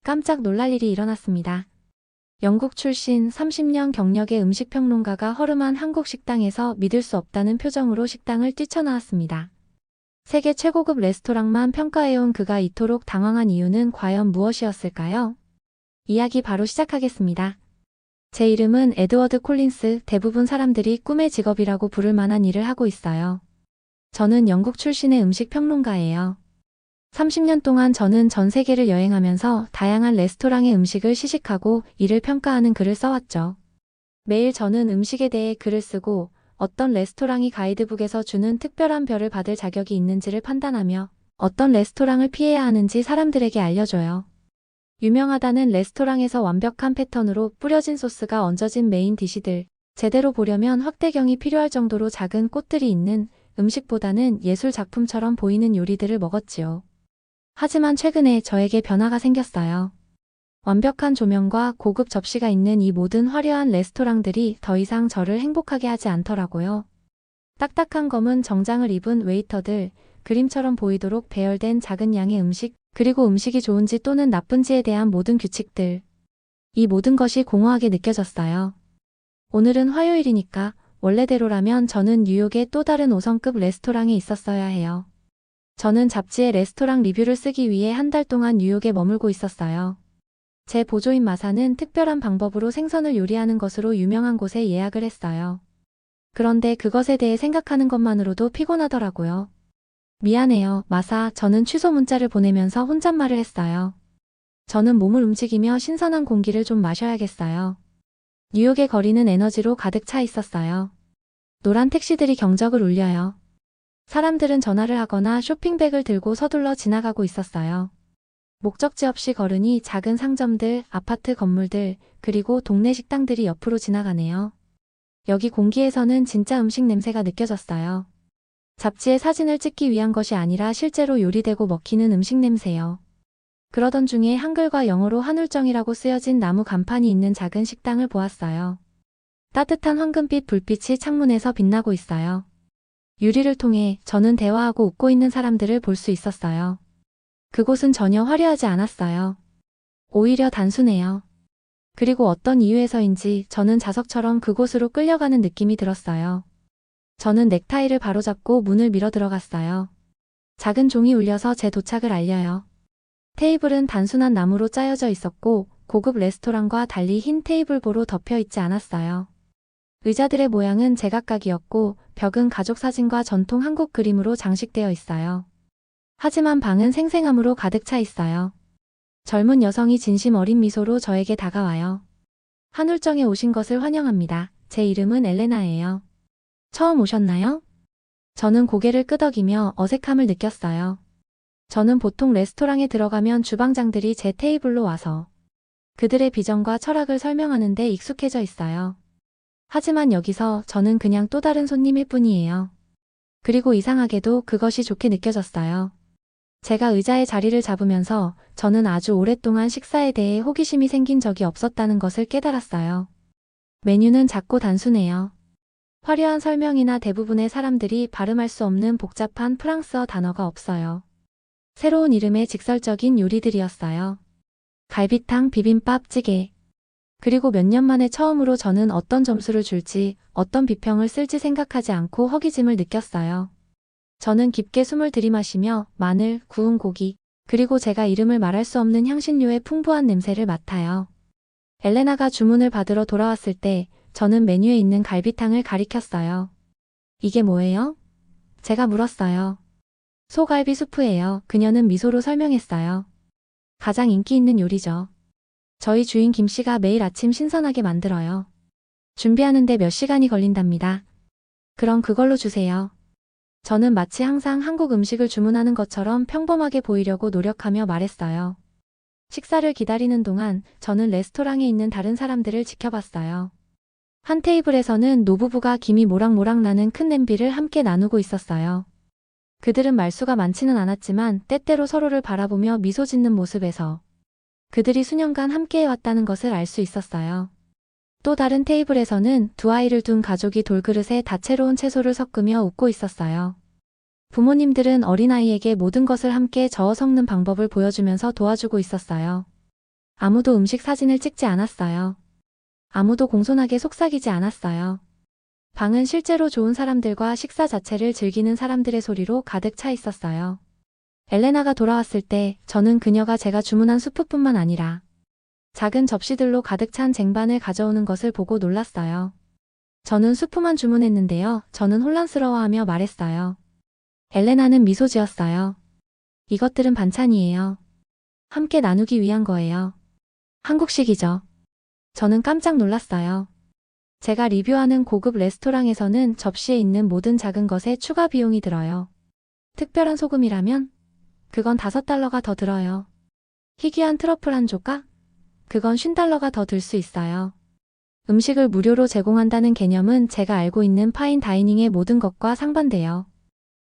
깜짝 놀랄 일이 일어났습니다. 영국 출신 30년 경력의 음식평론가가 허름한 한국 식당에서 믿을 수 없다는 표정으로 식당을 뛰쳐나왔습니다. 세계 최고급 레스토랑만 평가해온 그가 이토록 당황한 이유는 과연 무엇이었을까요? 이야기 바로 시작하겠습니다. 제 이름은 에드워드 콜린스. 대부분 사람들이 꿈의 직업이라고 부를 만한 일을 하고 있어요. 저는 영국 출신의 음식평론가예요. 30년 동안 저는 전 세계를 여행하면서 다양한 레스토랑의 음식을 시식하고 이를 평가하는 글을 써왔죠. 매일 저는 음식에 대해 글을 쓰고 어떤 레스토랑이 가이드북에서 주는 특별한 별을 받을 자격이 있는지를 판단하며 어떤 레스토랑을 피해야 하는지 사람들에게 알려줘요. 유명하다는 레스토랑에서 완벽한 패턴으로 뿌려진 소스가 얹어진 메인 디시들, 제대로 보려면 확대경이 필요할 정도로 작은 꽃들이 있는 음식보다는 예술 작품처럼 보이는 요리들을 먹었지요. 하지만 최근에 저에게 변화가 생겼어요. 완벽한 조명과 고급 접시가 있는 이 모든 화려한 레스토랑들이 더 이상 저를 행복하게 하지 않더라고요. 딱딱한 검은 정장을 입은 웨이터들, 그림처럼 보이도록 배열된 작은 양의 음식, 그리고 음식이 좋은지 또는 나쁜지에 대한 모든 규칙들. 이 모든 것이 공허하게 느껴졌어요. 오늘은 화요일이니까 원래대로라면 저는 뉴욕의 또 다른 5성급 레스토랑에 있었어야 해요. 저는 잡지에 레스토랑 리뷰를 쓰기 위해 한 달 동안 뉴욕에 머물고 있었어요. 제 보조인 마사는 특별한 방법으로 생선을 요리하는 것으로 유명한 곳에 예약을 했어요. 그런데 그것에 대해 생각하는 것만으로도 피곤하더라고요. 미안해요, 마사. 저는 취소 문자를 보내면서 혼잣말을 했어요. 저는 몸을 움직이며 신선한 공기를 좀 마셔야겠어요. 뉴욕의 거리는 에너지로 가득 차 있었어요. 노란 택시들이 경적을 울려요. 사람들은 전화를 하거나 쇼핑백을 들고 서둘러 지나가고 있었어요. 목적지 없이 걸으니 작은 상점들, 아파트 건물들, 그리고 동네 식당들이 옆으로 지나가네요. 여기 공기에서는 진짜 음식 냄새가 느껴졌어요. 잡지에 사진을 찍기 위한 것이 아니라 실제로 요리되고 먹히는 음식 냄새요. 그러던 중에 한글과 영어로 한울정이라고 쓰여진 나무 간판이 있는 작은 식당을 보았어요. 따뜻한 황금빛 불빛이 창문에서 빛나고 있어요. 유리를 통해 저는 대화하고 웃고 있는 사람들을 볼 수 있었어요. 그곳은 전혀 화려하지 않았어요. 오히려 단순해요. 그리고 어떤 이유에서인지 저는 자석처럼 그곳으로 끌려가는 느낌이 들었어요. 저는 넥타이를 바로잡고 문을 밀어 들어갔어요. 작은 종이 울려서 제 도착을 알려요. 테이블은 단순한 나무로 짜여져 있었고 고급 레스토랑과 달리 흰 테이블보로 덮여 있지 않았어요. 의자들의 모양은 제각각이었고 벽은 가족 사진과 전통 한국 그림으로 장식되어 있어요. 하지만 방은 생생함으로 가득 차 있어요. 젊은 여성이 진심 어린 미소로 저에게 다가와요. 한울정에 오신 것을 환영합니다. 제 이름은 엘레나예요. 처음 오셨나요? 저는 고개를 끄덕이며 어색함을 느꼈어요. 저는 보통 레스토랑에 들어가면 주방장들이 제 테이블로 와서 그들의 비전과 철학을 설명하는데 익숙해져 있어요. 하지만 여기서 저는 그냥 또 다른 손님일 뿐이에요. 그리고 이상하게도 그것이 좋게 느껴졌어요. 제가 의자에 자리를 잡으면서 저는 아주 오랫동안 식사에 대해 호기심이 생긴 적이 없었다는 것을 깨달았어요. 메뉴는 작고 단순해요. 화려한 설명이나 대부분의 사람들이 발음할 수 없는 복잡한 프랑스어 단어가 없어요. 새로운 이름의 직설적인 요리들이었어요. 갈비탕, 비빔밥, 찌개. 그리고 몇 년 만에 처음으로 저는 어떤 점수를 줄지, 어떤 비평을 쓸지 생각하지 않고 허기짐을 느꼈어요. 저는 깊게 숨을 들이마시며 마늘, 구운 고기, 그리고 제가 이름을 말할 수 없는 향신료의 풍부한 냄새를 맡아요. 엘레나가 주문을 받으러 돌아왔을 때 저는 메뉴에 있는 갈비탕을 가리켰어요. 이게 뭐예요? 제가 물었어요. 소갈비 수프예요. 그녀는 미소로 설명했어요. 가장 인기 있는 요리죠. 저희 주인 김씨가 매일 아침 신선하게 만들어요. 준비하는데 몇 시간이 걸린답니다. 그럼 그걸로 주세요. 저는 마치 항상 한국 음식을 주문하는 것처럼 평범하게 보이려고 노력하며 말했어요. 식사를 기다리는 동안 저는 레스토랑에 있는 다른 사람들을 지켜봤어요. 한 테이블에서는 노부부가 김이 모락모락 나는 큰 냄비를 함께 나누고 있었어요. 그들은 말수가 많지는 않았지만 때때로 서로를 바라보며 미소 짓는 모습에서 그들이 수년간 함께해왔다는 것을 알 수 있었어요. 또 다른 테이블에서는 두 아이를 둔 가족이 돌그릇에 다채로운 채소를 섞으며 웃고 있었어요. 부모님들은 어린아이에게 모든 것을 함께 저어 섞는 방법을 보여주면서 도와주고 있었어요. 아무도 음식 사진을 찍지 않았어요. 아무도 공손하게 속삭이지 않았어요. 방은 실제로 좋은 사람들과 식사 자체를 즐기는 사람들의 소리로 가득 차 있었어요. 엘레나가 돌아왔을 때 저는 그녀가 제가 주문한 수프뿐만 아니라 작은 접시들로 가득 찬 쟁반을 가져오는 것을 보고 놀랐어요. 저는 수프만 주문했는데요. 저는 혼란스러워하며 말했어요. 엘레나는 미소 지었어요. 이것들은 반찬이에요. 함께 나누기 위한 거예요. 한국식이죠. 저는 깜짝 놀랐어요. 제가 리뷰하는 고급 레스토랑에서는 접시에 있는 모든 작은 것에 추가 비용이 들어요. 특별한 소금이라면? 그건 $5가 더 들어요. 희귀한 트러플 한 조각? 그건 $50가 더 들 수 있어요. 음식을 무료로 제공한다는 개념은 제가 알고 있는 파인 다이닝의 모든 것과 상반돼요.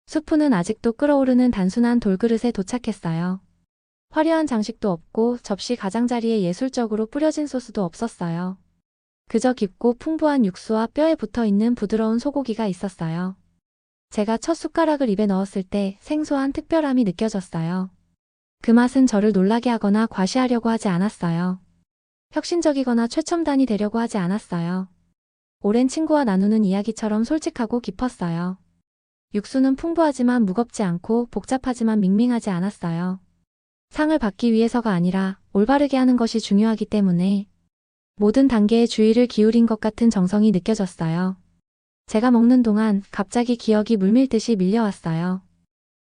수프는 아직도 끓어오르는 단순한 돌그릇에 도착했어요. 화려한 장식도 없고 접시 가장자리에 예술적으로 뿌려진 소스도 없었어요. 그저 깊고 풍부한 육수와 뼈에 붙어있는 부드러운 소고기가 있었어요. 제가 첫 숟가락을 입에 넣었을 때 생소한 특별함이 느껴졌어요. 그 맛은 저를 놀라게 하거나 과시하려고 하지 않았어요. 혁신적이거나 최첨단이 되려고 하지 않았어요. 오랜 친구와 나누는 이야기처럼 솔직하고 깊었어요. 육수는 풍부하지만 무겁지 않고 복잡하지만 밍밍하지 않았어요. 상을 받기 위해서가 아니라 올바르게 하는 것이 중요하기 때문에 모든 단계에 주의를 기울인 것 같은 정성이 느껴졌어요. 제가 먹는 동안 갑자기 기억이 물밀듯이 밀려왔어요.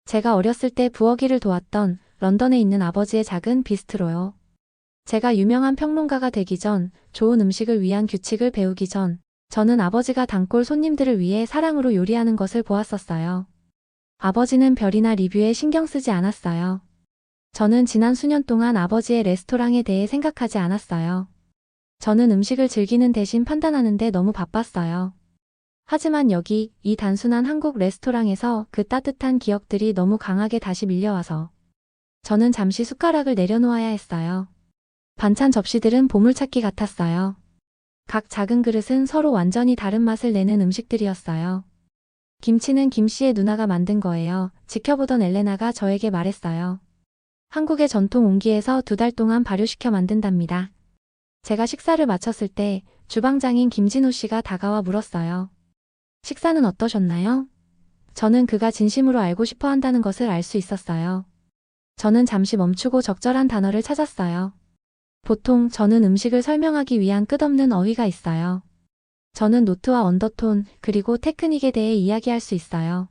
제가 어렸을 때 부엌일을 도왔던 런던에 있는 아버지의 작은 비스트로요. 제가 유명한 평론가가 되기 전, 좋은 음식을 위한 규칙을 배우기 전, 저는 아버지가 단골 손님들을 위해 사랑으로 요리하는 것을 보았었어요. 아버지는 별이나 리뷰에 신경 쓰지 않았어요. 저는 지난 수년 동안 아버지의 레스토랑에 대해 생각하지 않았어요. 저는 음식을 즐기는 대신 판단하는데 너무 바빴어요. 하지만 여기, 이 단순한 한국 레스토랑에서 그 따뜻한 기억들이 너무 강하게 다시 밀려와서 저는 잠시 숟가락을 내려놓아야 했어요. 반찬 접시들은 보물찾기 같았어요. 각 작은 그릇은 서로 완전히 다른 맛을 내는 음식들이었어요. 김치는 김씨의 누나가 만든 거예요. 지켜보던 엘레나가 저에게 말했어요. 한국의 전통 온기에서 2달 동안 발효시켜 만든답니다. 제가 식사를 마쳤을 때 주방장인 김진호 씨가 다가와 물었어요. 식사는 어떠셨나요? 저는 그가 진심으로 알고 싶어 한다는 것을 알 수 있었어요. 저는 잠시 멈추고 적절한 단어를 찾았어요. 보통 저는 음식을 설명하기 위한 끝없는 어휘가 있어요. 저는 노트와 언더톤, 그리고 테크닉에 대해 이야기할 수 있어요.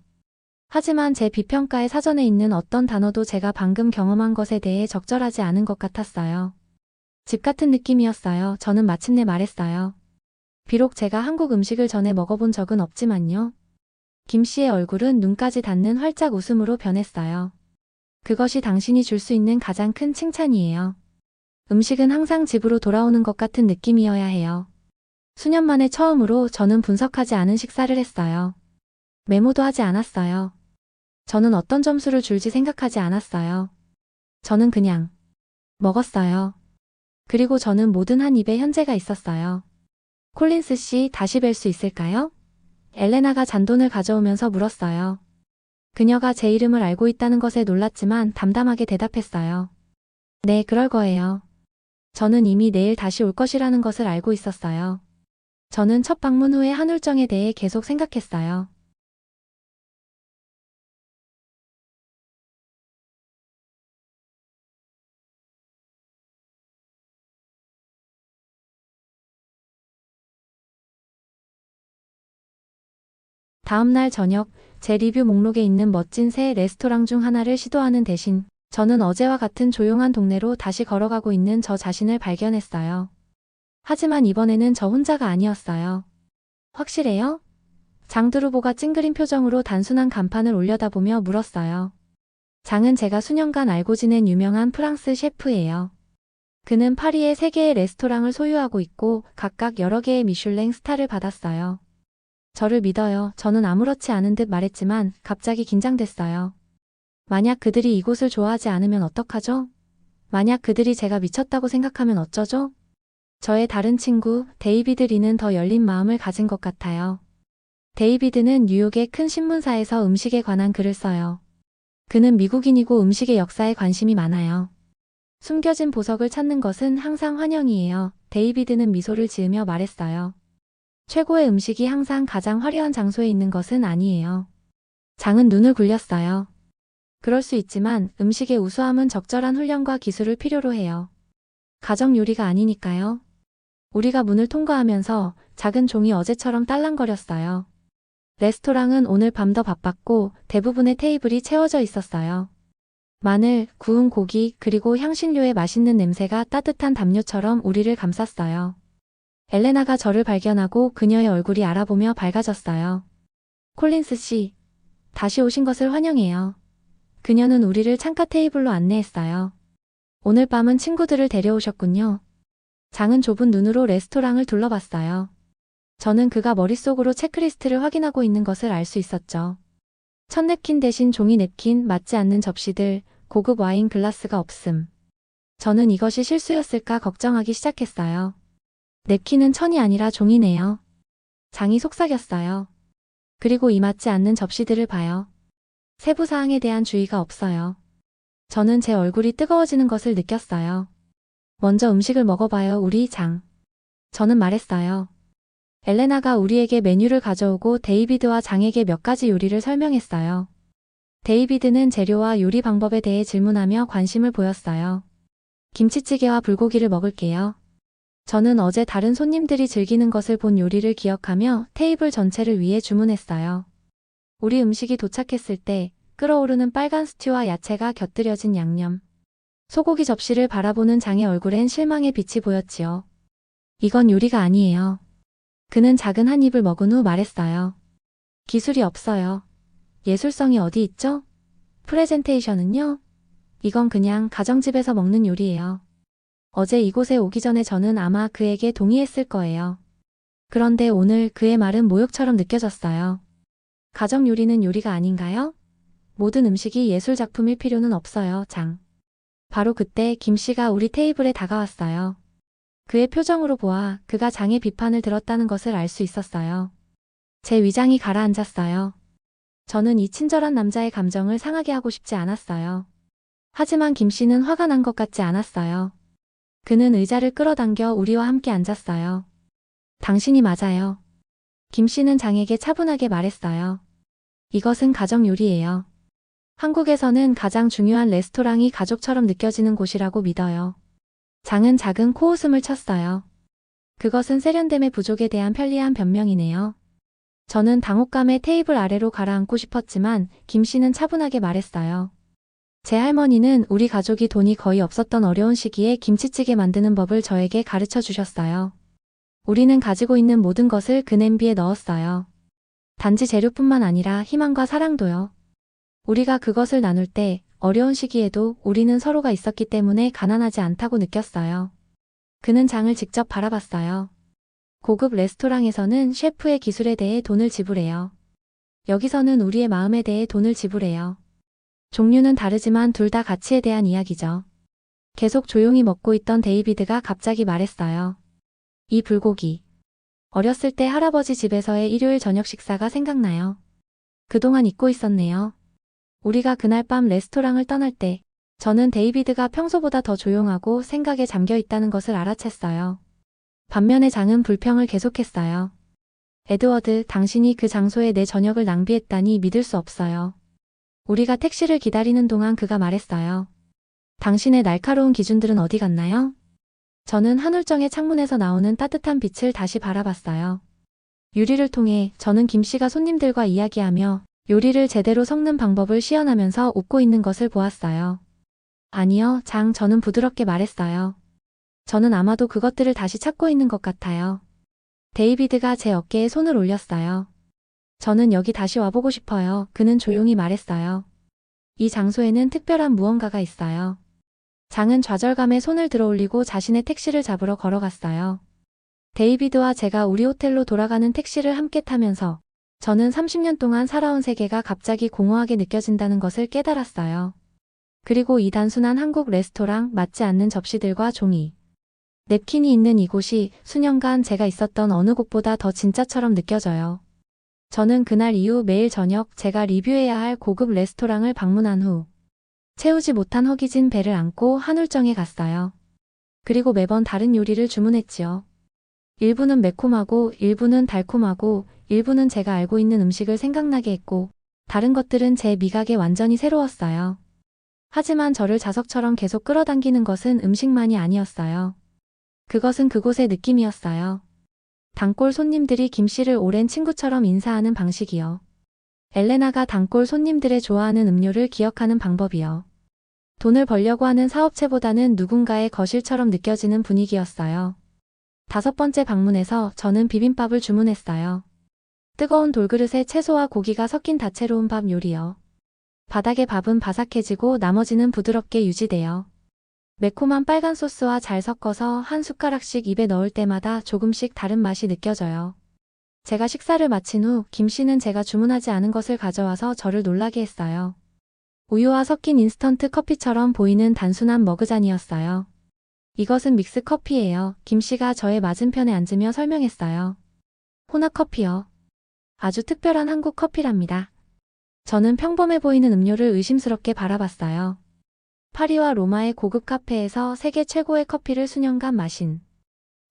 하지만 제 비평가의 사전에 있는 어떤 단어도 제가 방금 경험한 것에 대해 적절하지 않은 것 같았어요. 집 같은 느낌이었어요. 저는 마침내 말했어요. 비록 제가 한국 음식을 전에 먹어본 적은 없지만요. 김 씨의 얼굴은 눈까지 닿는 활짝 웃음으로 변했어요. 그것이 당신이 줄 수 있는 가장 큰 칭찬이에요. 음식은 항상 집으로 돌아오는 것 같은 느낌이어야 해요. 수년 만에 처음으로 저는 분석하지 않은 식사를 했어요. 메모도 하지 않았어요. 저는 어떤 점수를 줄지 생각하지 않았어요. 저는 그냥 먹었어요. 그리고 저는 모든 한 입에 현재가 있었어요. 콜린스 씨, 다시 뵐 수 있을까요? 엘레나가 잔돈을 가져오면서 물었어요. 그녀가 제 이름을 알고 있다는 것에 놀랐지만 담담하게 대답했어요. 네, 그럴 거예요. 저는 이미 내일 다시 올 것이라는 것을 알고 있었어요. 저는 첫 방문 후의 한울정에 대해 계속 생각했어요. 다음날 저녁, 제 리뷰 목록에 있는 멋진 새 레스토랑 중 하나를 시도하는 대신 저는 어제와 같은 조용한 동네로 다시 걸어가고 있는 저 자신을 발견했어요. 하지만 이번에는 저 혼자가 아니었어요. 확실해요? 장드루보가 찡그린 표정으로 단순한 간판을 올려다보며 물었어요. 장은 제가 수년간 알고 지낸 유명한 프랑스 셰프예요. 그는 파리의 3개의 레스토랑을 소유하고 있고 각각 여러 개의 미슐랭 스타를 받았어요. 저를 믿어요. 저는 아무렇지 않은 듯 말했지만 갑자기 긴장됐어요. 만약 그들이 이곳을 좋아하지 않으면 어떡하죠? 만약 그들이 제가 미쳤다고 생각하면 어쩌죠? 저의 다른 친구, 데이비드 리는 더 열린 마음을 가진 것 같아요. 데이비드는 뉴욕의 큰 신문사에서 음식에 관한 글을 써요. 그는 미국인이고 음식의 역사에 관심이 많아요. 숨겨진 보석을 찾는 것은 항상 환영이에요. 데이비드는 미소를 지으며 말했어요. 최고의 음식이 항상 가장 화려한 장소에 있는 것은 아니에요. 장은 눈을 굴렸어요. 그럴 수 있지만 음식의 우수함은 적절한 훈련과 기술을 필요로 해요. 가정 요리가 아니니까요. 우리가 문을 통과하면서 작은 종이 어제처럼 딸랑거렸어요. 레스토랑은 오늘 밤 더 바빴고 대부분의 테이블이 채워져 있었어요. 마늘, 구운 고기, 그리고 향신료의 맛있는 냄새가 따뜻한 담요처럼 우리를 감쌌어요. 엘레나가 저를 발견하고 그녀의 얼굴이 알아보며 밝아졌어요. 콜린스 씨, 다시 오신 것을 환영해요. 그녀는 우리를 창가 테이블로 안내했어요. 오늘 밤은 친구들을 데려오셨군요. 장은 좁은 눈으로 레스토랑을 둘러봤어요. 저는 그가 머릿속으로 체크리스트를 확인하고 있는 것을 알 수 있었죠. 첫 냅킨 대신 종이 냅킨, 맞지 않는 접시들, 고급 와인 글라스가 없음. 저는 이것이 실수였을까 걱정하기 시작했어요. 냅킨은 천이 아니라 종이네요. 장이 속삭였어요. 그리고 이 맞지 않는 접시들을 봐요. 세부 사항에 대한 주의가 없어요. 저는 제 얼굴이 뜨거워지는 것을 느꼈어요. 먼저 음식을 먹어봐요, 우리 장. 저는 말했어요. 엘레나가 우리에게 메뉴를 가져오고 데이비드와 장에게 몇 가지 요리를 설명했어요. 데이비드는 재료와 요리 방법에 대해 질문하며 관심을 보였어요. 김치찌개와 불고기를 먹을게요. 저는 어제 다른 손님들이 즐기는 것을 본 요리를 기억하며 테이블 전체를 위해 주문했어요. 우리 음식이 도착했을 때 끓어오르는 빨간 스튜와 야채가 곁들여진 양념. 소고기 접시를 바라보는 장의 얼굴엔 실망의 빛이 보였지요. 이건 요리가 아니에요. 그는 작은 한 입을 먹은 후 말했어요. 기술이 없어요. 예술성이 어디 있죠? 프레젠테이션은요? 이건 그냥 가정집에서 먹는 요리예요. 어제 이곳에 오기 전에 저는 아마 그에게 동의했을 거예요. 그런데 오늘 그의 말은 모욕처럼 느껴졌어요. 가정 요리는 요리가 아닌가요? 모든 음식이 예술 작품일 필요는 없어요, 장. 바로 그때 김 씨가 우리 테이블에 다가왔어요. 그의 표정으로 보아 그가 장의 비판을 들었다는 것을 알 수 있었어요. 제 위장이 가라앉았어요. 저는 이 친절한 남자의 감정을 상하게 하고 싶지 않았어요. 하지만 김 씨는 화가 난 것 같지 않았어요. 그는 의자를 끌어당겨 우리와 함께 앉았어요. 당신이 맞아요. 김 씨는 장에게 차분하게 말했어요. 이것은 가정 요리예요. 한국에서는 가장 중요한 레스토랑이 가족처럼 느껴지는 곳이라고 믿어요. 장은 작은 코웃음을 쳤어요. 그것은 세련됨의 부족에 대한 편리한 변명이네요. 저는 당혹감에 테이블 아래로 가라앉고 싶었지만 김 씨는 차분하게 말했어요. 제 할머니는 우리 가족이 돈이 거의 없었던 어려운 시기에 김치찌개 만드는 법을 저에게 가르쳐 주셨어요. 우리는 가지고 있는 모든 것을 그 냄비에 넣었어요. 단지 재료뿐만 아니라 희망과 사랑도요. 우리가 그것을 나눌 때 어려운 시기에도 우리는 서로가 있었기 때문에 가난하지 않다고 느꼈어요. 그는 장을 직접 바라봤어요. 고급 레스토랑에서는 셰프의 기술에 대해 돈을 지불해요. 여기서는 우리의 마음에 대해 돈을 지불해요. 종류는 다르지만 둘 다 가치에 대한 이야기죠. 계속 조용히 먹고 있던 데이비드가 갑자기 말했어요. 이 불고기. 어렸을 때 할아버지 집에서의 일요일 저녁 식사가 생각나요. 그동안 잊고 있었네요. 우리가 그날 밤 레스토랑을 떠날 때 저는 데이비드가 평소보다 더 조용하고 생각에 잠겨 있다는 것을 알아챘어요. 반면에 장은 불평을 계속했어요. 에드워드, 당신이 그 장소에 내 저녁을 낭비했다니 믿을 수 없어요. 우리가 택시를 기다리는 동안 그가 말했어요. 당신의 날카로운 기준들은 어디 갔나요? 저는 한울정의 창문에서 나오는 따뜻한 빛을 다시 바라봤어요. 유리를 통해 저는 김 씨가 손님들과 이야기하며 요리를 제대로 섞는 방법을 시연하면서 웃고 있는 것을 보았어요. 아니요, 장, 저는 부드럽게 말했어요. 저는 아마도 그것들을 다시 찾고 있는 것 같아요. 데이비드가 제 어깨에 손을 올렸어요. 저는 여기 다시 와보고 싶어요. 그는 조용히 말했어요. 이 장소에는 특별한 무언가가 있어요. 장은 좌절감에 손을 들어올리고 자신의 택시를 잡으러 걸어갔어요. 데이비드와 제가 우리 호텔로 돌아가는 택시를 함께 타면서 저는 30년 동안 살아온 세계가 갑자기 공허하게 느껴진다는 것을 깨달았어요. 그리고 이 단순한 한국 레스토랑, 맞지 않는 접시들과 종이, 냅킨이 있는 이곳이 수년간 제가 있었던 어느 곳보다 더 진짜처럼 느껴져요. 저는 그날 이후 매일 저녁 제가 리뷰해야 할 고급 레스토랑을 방문한 후 채우지 못한 허기진 배를 안고 한울정에 갔어요. 그리고 매번 다른 요리를 주문했지요. 일부는 매콤하고 일부는 달콤하고 일부는 제가 알고 있는 음식을 생각나게 했고 다른 것들은 제 미각에 완전히 새로웠어요. 하지만 저를 자석처럼 계속 끌어당기는 것은 음식만이 아니었어요. 그것은 그곳의 느낌이었어요. 단골 손님들이 김씨를 오랜 친구처럼 인사하는 방식이요. 엘레나가 단골 손님들의 좋아하는 음료를 기억하는 방법이요. 돈을 벌려고 하는 사업체보다는 누군가의 거실처럼 느껴지는 분위기였어요. 5번째 방문에서 저는 비빔밥을 주문했어요. 뜨거운 돌그릇에 채소와 고기가 섞인 다채로운 밥 요리요. 바닥의 밥은 바삭해지고 나머지는 부드럽게 유지돼요. 매콤한 빨간 소스와 잘 섞어서 한 숟가락씩 입에 넣을 때마다 조금씩 다른 맛이 느껴져요. 제가 식사를 마친 후 김씨는 제가 주문하지 않은 것을 가져와서 저를 놀라게 했어요. 우유와 섞인 인스턴트 커피처럼 보이는 단순한 머그잔이었어요. 이것은 믹스 커피예요. 김씨가 저의 맞은편에 앉으며 설명했어요. 혼합 커피요. 아주 특별한 한국 커피랍니다. 저는 평범해 보이는 음료를 의심스럽게 바라봤어요. 파리와 로마의 고급 카페에서 세계 최고의 커피를 수년간 마신.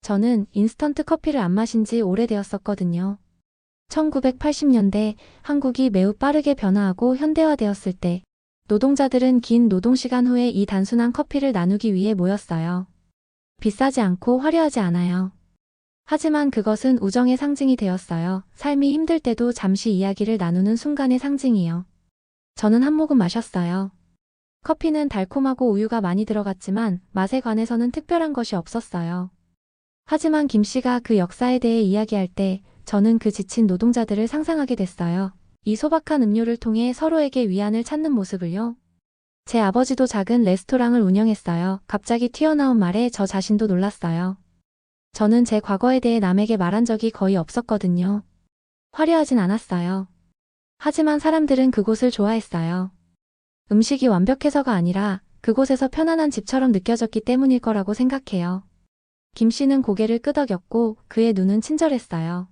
저는 인스턴트 커피를 안 마신 지 오래되었었거든요. 1980년대 한국이 매우 빠르게 변화하고 현대화되었을 때 노동자들은 긴 노동시간 후에 이 단순한 커피를 나누기 위해 모였어요. 비싸지 않고 화려하지 않아요. 하지만 그것은 우정의 상징이 되었어요. 삶이 힘들 때도 잠시 이야기를 나누는 순간의 상징이요. 저는 한 모금 마셨어요. 커피는 달콤하고 우유가 많이 들어갔지만 맛에 관해서는 특별한 것이 없었어요. 하지만 김씨가 그 역사에 대해 이야기할 때 저는 그 지친 노동자들을 상상하게 됐어요. 이 소박한 음료를 통해 서로에게 위안을 찾는 모습을요. 제 아버지도 작은 레스토랑을 운영했어요. 갑자기 튀어나온 말에 저 자신도 놀랐어요. 저는 제 과거에 대해 남에게 말한 적이 거의 없었거든요. 화려하진 않았어요. 하지만 사람들은 그곳을 좋아했어요. 음식이 완벽해서가 아니라 그곳에서 편안한 집처럼 느껴졌기 때문일 거라고 생각해요. 김씨는 고개를 끄덕였고 그의 눈은 친절했어요.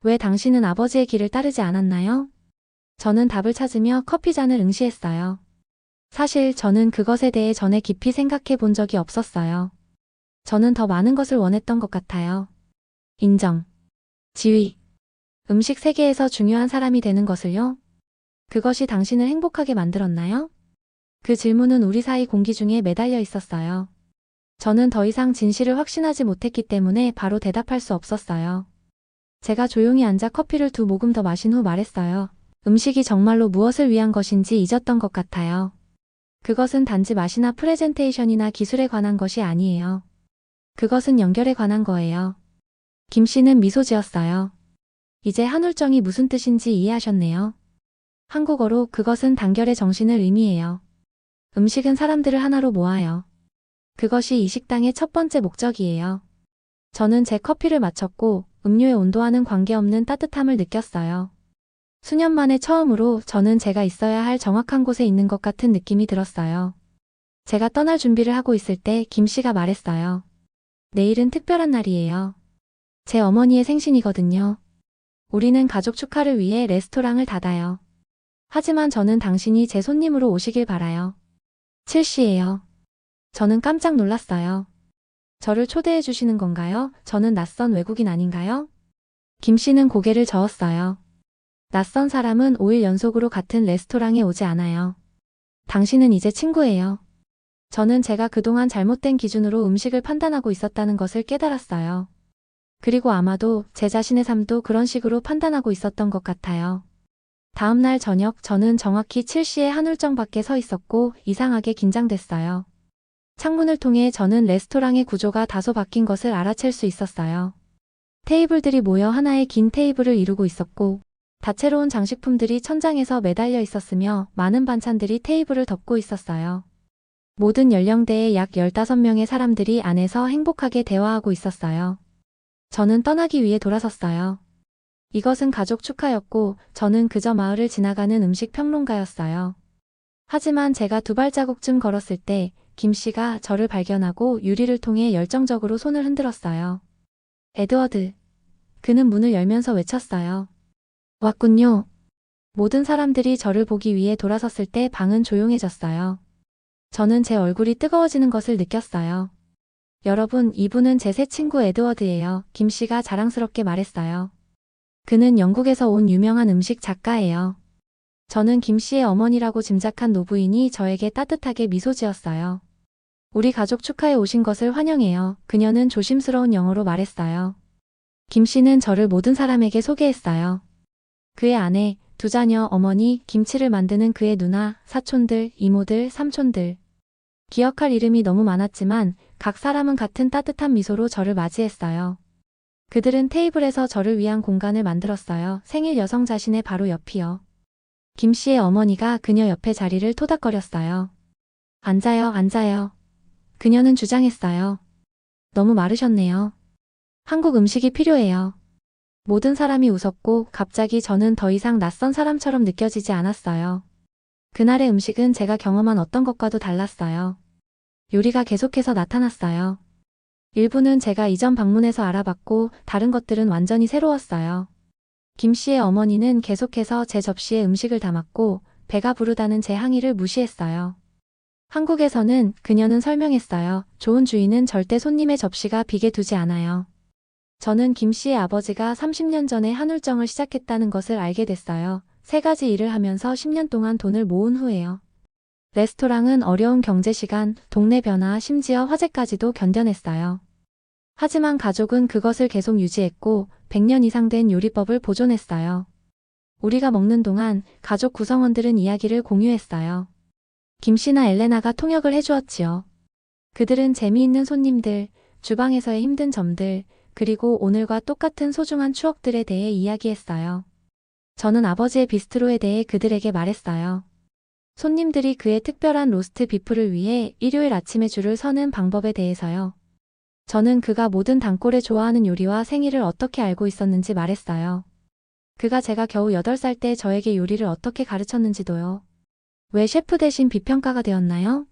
왜 당신은 아버지의 길을 따르지 않았나요? 저는 답을 찾으며 커피잔을 응시했어요. 사실 저는 그것에 대해 전에 깊이 생각해 본 적이 없었어요. 저는 더 많은 것을 원했던 것 같아요. 인정. 지위. 음식 세계에서 중요한 사람이 되는 것을요? 그것이 당신을 행복하게 만들었나요? 그 질문은 우리 사이 공기 중에 매달려 있었어요. 저는 더 이상 진실을 확신하지 못했기 때문에 바로 대답할 수 없었어요. 제가 조용히 앉아 커피를 2모금 더 마신 후 말했어요. 음식이 정말로 무엇을 위한 것인지 잊었던 것 같아요. 그것은 단지 맛이나 프레젠테이션이나 기술에 관한 것이 아니에요. 그것은 연결에 관한 거예요. 김씨는 미소 지었어요. 이제 한울정이 무슨 뜻인지 이해하셨네요. 한국어로 그것은 단결의 정신을 의미해요. 음식은 사람들을 하나로 모아요. 그것이 이 식당의 첫 번째 목적이에요. 저는 제 커피를 마쳤고 음료의 온도와는 관계없는 따뜻함을 느꼈어요. 수년 만에 처음으로 저는 제가 있어야 할 정확한 곳에 있는 것 같은 느낌이 들었어요. 제가 떠날 준비를 하고 있을 때 김씨가 말했어요. 내일은 특별한 날이에요. 제 어머니의 생신이거든요. 우리는 가족 축하를 위해 레스토랑을 닫아요. 하지만 저는 당신이 제 손님으로 오시길 바라요. 7시예요. 저는 깜짝 놀랐어요. 저를 초대해 주시는 건가요? 저는 낯선 외국인 아닌가요? 김씨는 고개를 저었어요. 낯선 사람은 5일 연속으로 같은 레스토랑에 오지 않아요. 당신은 이제 친구예요. 저는 제가 그동안 잘못된 기준으로 음식을 판단하고 있었다는 것을 깨달았어요. 그리고 아마도 제 자신의 삶도 그런 식으로 판단하고 있었던 것 같아요. 다음 날 저녁 저는 정확히 7시에 한울정 밖에 서 있었고 이상하게 긴장됐어요. 창문을 통해 저는 레스토랑의 구조가 다소 바뀐 것을 알아챌 수 있었어요. 테이블들이 모여 하나의 긴 테이블을 이루고 있었고 다채로운 장식품들이 천장에서 매달려 있었으며 많은 반찬들이 테이블을 덮고 있었어요. 모든 연령대의 약 15명의 사람들이 안에서 행복하게 대화하고 있었어요. 저는 떠나기 위해 돌아섰어요. 이것은 가족 축하였고 저는 그저 마을을 지나가는 음식 평론가였어요. 하지만 제가 2발자국쯤 걸었을 때 김씨가 저를 발견하고 유리를 통해 열정적으로 손을 흔들었어요. 에드워드. 그는 문을 열면서 외쳤어요. 왔군요. 모든 사람들이 저를 보기 위해 돌아섰을 때 방은 조용해졌어요. 저는 제 얼굴이 뜨거워지는 것을 느꼈어요. 여러분, 이분은 제 새 친구 에드워드예요. 김 씨가 자랑스럽게 말했어요. 그는 영국에서 온 유명한 음식 작가예요. 저는 김 씨의 어머니라고 짐작한 노부인이 저에게 따뜻하게 미소 지었어요. 우리 가족 축하에 오신 것을 환영해요. 그녀는 조심스러운 영어로 말했어요. 김 씨는 저를 모든 사람에게 소개했어요. 그의 아내, 두 자녀, 어머니, 김치를 만드는 그의 누나, 사촌들, 이모들, 삼촌들. 기억할 이름이 너무 많았지만 각 사람은 같은 따뜻한 미소로 저를 맞이했어요. 그들은 테이블에서 저를 위한 공간을 만들었어요. 생일 여성 자신의 바로 옆이요. 김 씨의 어머니가 그녀 옆에 자리를 토닥거렸어요. 앉아요, 앉아요. 그녀는 주장했어요. 너무 마르셨네요. 한국 음식이 필요해요. 모든 사람이 웃었고 갑자기 저는 더 이상 낯선 사람처럼 느껴지지 않았어요. 그날의 음식은 제가 경험한 어떤 것과도 달랐어요. 요리가 계속해서 나타났어요. 일부는 제가 이전 방문해서 알아봤고 다른 것들은 완전히 새로웠어요. 김 씨의 어머니는 계속해서 제 접시에 음식을 담았고 배가 부르다는 제 항의를 무시했어요. 한국에서는 그녀는 설명했어요. 좋은 주인은 절대 손님의 접시가 비게 두지 않아요. 저는 김 씨의 아버지가 30년 전에 한울정을 시작했다는 것을 알게 됐어요. 세 가지 일을 하면서 10년 동안 돈을 모은 후에요. 레스토랑은 어려운 경제 시간, 동네 변화, 심지어 화재까지도 견뎌냈어요. 하지만 가족은 그것을 계속 유지했고 100년 이상 된 요리법을 보존했어요. 우리가 먹는 동안 가족 구성원들은 이야기를 공유했어요. 김 씨나 엘레나가 통역을 해주었지요. 그들은 재미있는 손님들, 주방에서의 힘든 점들, 그리고 오늘과 똑같은 소중한 추억들에 대해 이야기했어요. 저는 아버지의 비스트로에 대해 그들에게 말했어요. 손님들이 그의 특별한 로스트 비프를 위해 일요일 아침에 줄을 서는 방법에 대해서요. 저는 그가 모든 단골에 좋아하는 요리와 생일을 어떻게 알고 있었는지 말했어요. 그가 제가 겨우 8살 때 저에게 요리를 어떻게 가르쳤는지도요. 왜 셰프 대신 비평가가 되었나요?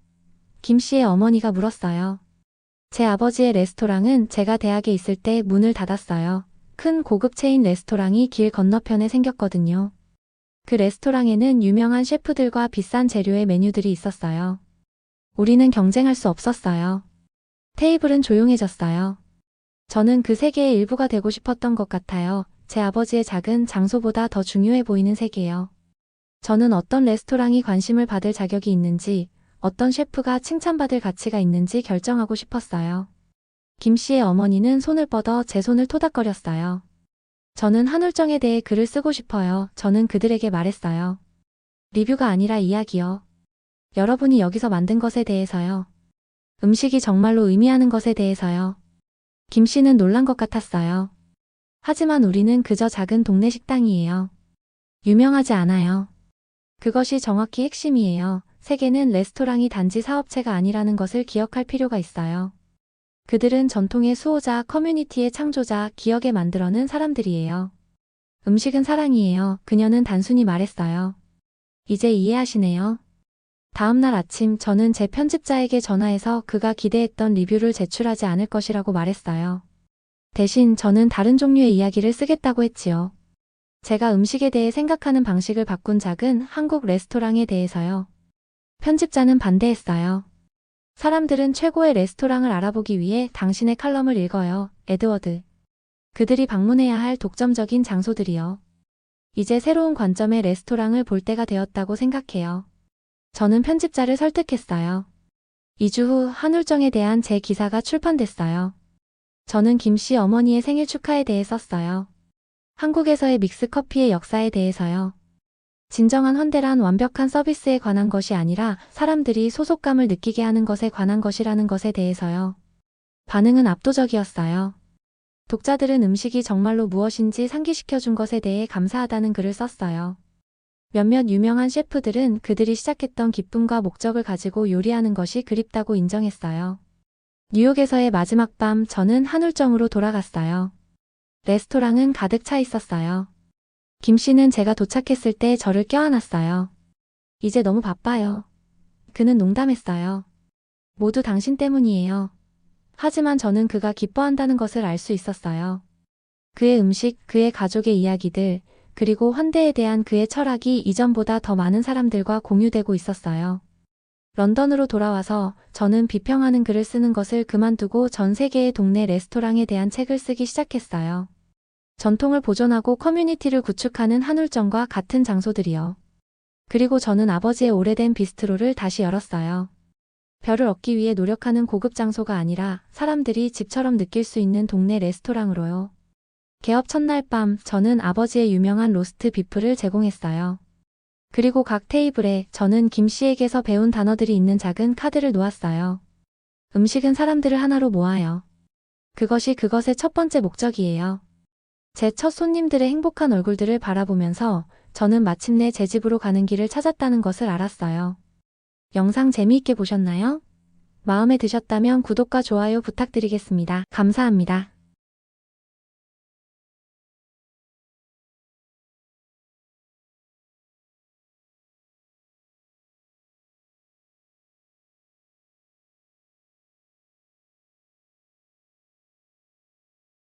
김 씨의 어머니가 물었어요. 제 아버지의 레스토랑은 제가 대학에 있을 때 문을 닫았어요. 큰 고급 체인 레스토랑이 길 건너편에 생겼거든요. 그 레스토랑에는 유명한 셰프들과 비싼 재료의 메뉴들이 있었어요. 우리는 경쟁할 수 없었어요. 테이블은 조용해졌어요. 저는 그 세계의 일부가 되고 싶었던 것 같아요. 제 아버지의 작은 장소보다 더 중요해 보이는 세계요. 저는 어떤 레스토랑이 관심을 받을 자격이 있는지, 어떤 셰프가 칭찬받을 가치가 있는지 결정하고 싶었어요. 김 씨의 어머니는 손을 뻗어 제 손을 토닥거렸어요. 저는 한울정에 대해 글을 쓰고 싶어요. 저는 그들에게 말했어요. 리뷰가 아니라 이야기요. 여러분이 여기서 만든 것에 대해서요. 음식이 정말로 의미하는 것에 대해서요. 김 씨는 놀란 것 같았어요. 하지만 우리는 그저 작은 동네 식당이에요. 유명하지 않아요. 그것이 정확히 핵심이에요. 세계는 레스토랑이 단지 사업체가 아니라는 것을 기억할 필요가 있어요. 그들은 전통의 수호자, 커뮤니티의 창조자, 기억에 만들어낸 사람들이에요. 음식은 사랑이에요. 그녀는 단순히 말했어요. 이제 이해하시네요. 다음 날 아침 저는 제 편집자에게 전화해서 그가 기대했던 리뷰를 제출하지 않을 것이라고 말했어요. 대신 저는 다른 종류의 이야기를 쓰겠다고 했지요. 제가 음식에 대해 생각하는 방식을 바꾼 작은 한국 레스토랑에 대해서요. 편집자는 반대했어요. 사람들은 최고의 레스토랑을 알아보기 위해 당신의 칼럼을 읽어요, 에드워드. 그들이 방문해야 할 독점적인 장소들이요. 이제 새로운 관점의 레스토랑을 볼 때가 되었다고 생각해요. 저는 편집자를 설득했어요. 2주 후 한울정에 대한 제 기사가 출판됐어요. 저는 김 씨 어머니의 생일 축하에 대해 썼어요. 한국에서의 믹스커피의 역사에 대해서요. 진정한 헌대란 완벽한 서비스에 관한 것이 아니라 사람들이 소속감을 느끼게 하는 것에 관한 것이라는 것에 대해서요. 반응은 압도적이었어요. 독자들은 음식이 정말로 무엇인지 상기시켜준 것에 대해 감사하다는 글을 썼어요. 몇몇 유명한 셰프들은 그들이 시작했던 기쁨과 목적을 가지고 요리하는 것이 그립다고 인정했어요. 뉴욕에서의 마지막 밤 저는 한울정으로 돌아갔어요. 레스토랑은 가득 차 있었어요. 김 씨는 제가 도착했을 때 저를 껴안았어요. 이제 너무 바빠요. 그는 농담했어요. 모두 당신 때문이에요. 하지만 저는 그가 기뻐한다는 것을 알 수 있었어요. 그의 음식, 그의 가족의 이야기들, 그리고 환대에 대한 그의 철학이 이전보다 더 많은 사람들과 공유되고 있었어요. 런던으로 돌아와서 저는 비평하는 글을 쓰는 것을 그만두고 전 세계의 동네 레스토랑에 대한 책을 쓰기 시작했어요. 전통을 보존하고 커뮤니티를 구축하는 한 울정과 같은 장소들이요. 그리고 저는 아버지의 오래된 비스트로를 다시 열었어요. 별을 얻기 위해 노력하는 고급 장소가 아니라 사람들이 집처럼 느낄 수 있는 동네 레스토랑으로요. 개업 첫날 밤 저는 아버지의 유명한 로스트 비프를 제공했어요. 그리고 각 테이블에 저는 김 씨에게서 배운 단어들이 있는 작은 카드를 놓았어요. 음식은 사람들을 하나로 모아요. 그것이 그것의 첫 번째 목적이에요. 제 첫 손님들의 행복한 얼굴들을 바라보면서 저는 마침내 제 집으로 가는 길을 찾았다는 것을 알았어요. 영상 재미있게 보셨나요? 마음에 드셨다면 구독과 좋아요 부탁드리겠습니다. 감사합니다.